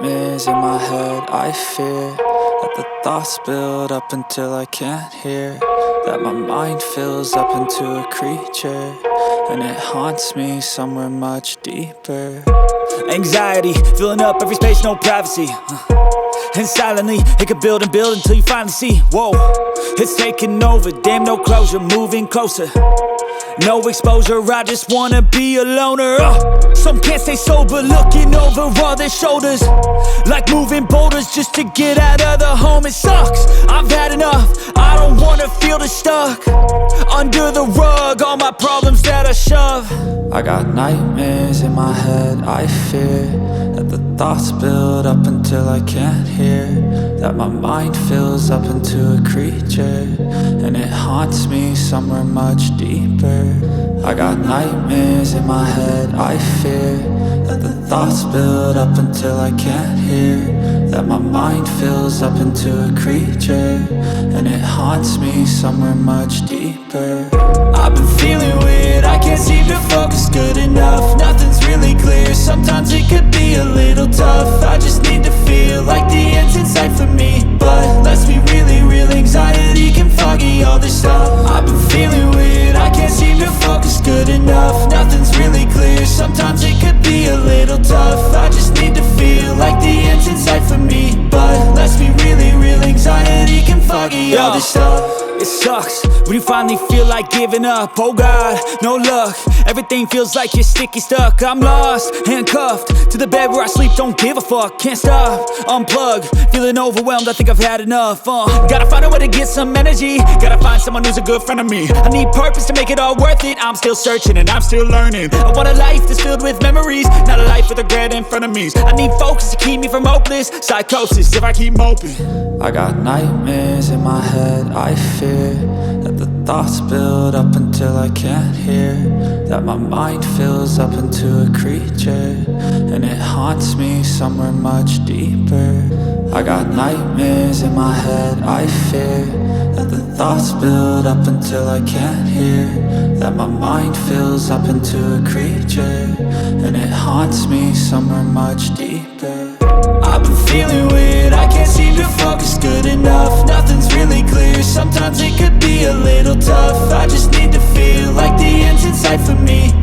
nightmares in my head. I fear that the thoughts build up until I can't hear, that my mind fills up into a creature, and it haunts me somewhere much deeper. Anxiety, filling up every space, no privacy. And silently, it could build and build until you finally see, whoa, it's taking over, damn, no closure, moving closer. No exposure, I just wanna be a loner. Some can't stay sober, looking over all their shoulders, like moving boulders just to get out of the home. It sucks, I've had enough, I don't wanna feel the stuck under the rug, all my problems that I shove. I got nightmares in my head. I fear that the thoughts build up until I can't hear, that my mind fills up into a creature, and it haunts me somewhere much deeper. I got nightmares in my head. I fear that the thoughts build up until I can't hear, that my mind fills up into a creature, and it haunts me somewhere much deeper. I've been feeling weird, I can't seem to focus good enough. Nothing's really clear, sometimes it could be a little tough. I just need to feel like the end's in sight for me, but let's be really real, anxiety can foggy all this stuff. I've been feeling weird, I can't seem to focus good enough. Nothing's really clear, sometimes it could be a little tough. I just need to feel like the end's in sight for me, but let's be really real, anxiety can foggy all this stuff. It sucks when you finally feel like giving up. Oh God, no luck, everything feels like you're sticky stuck. I'm lost, handcuffed to the bed where I sleep, don't give a fuck. Can't stop, unplug, feeling overwhelmed, I think I've had enough. Gotta find a way to get some energy, gotta find someone who's a good friend of me. I need purpose to make it all worth it, I'm still searching and I'm still learning. I want a life that's filled with memories, not a life with regret and frenemies. I need focus to keep me from hopeless psychosis if I keep moping. I got nightmares in my head. I fear that the thoughts build up until I can't hear, that my mind fills up into a creature, and it haunts me somewhere much deeper. I got nightmares in my head. I fear that the thoughts build up until I can't hear, that my mind fills up into a creature, and it haunts me somewhere much deeper. I've been feeling weird, I can't seem to focus good enough. Nothing's really clear, sometimes it could be a little tough. I just need to feel like the end's in sight for me,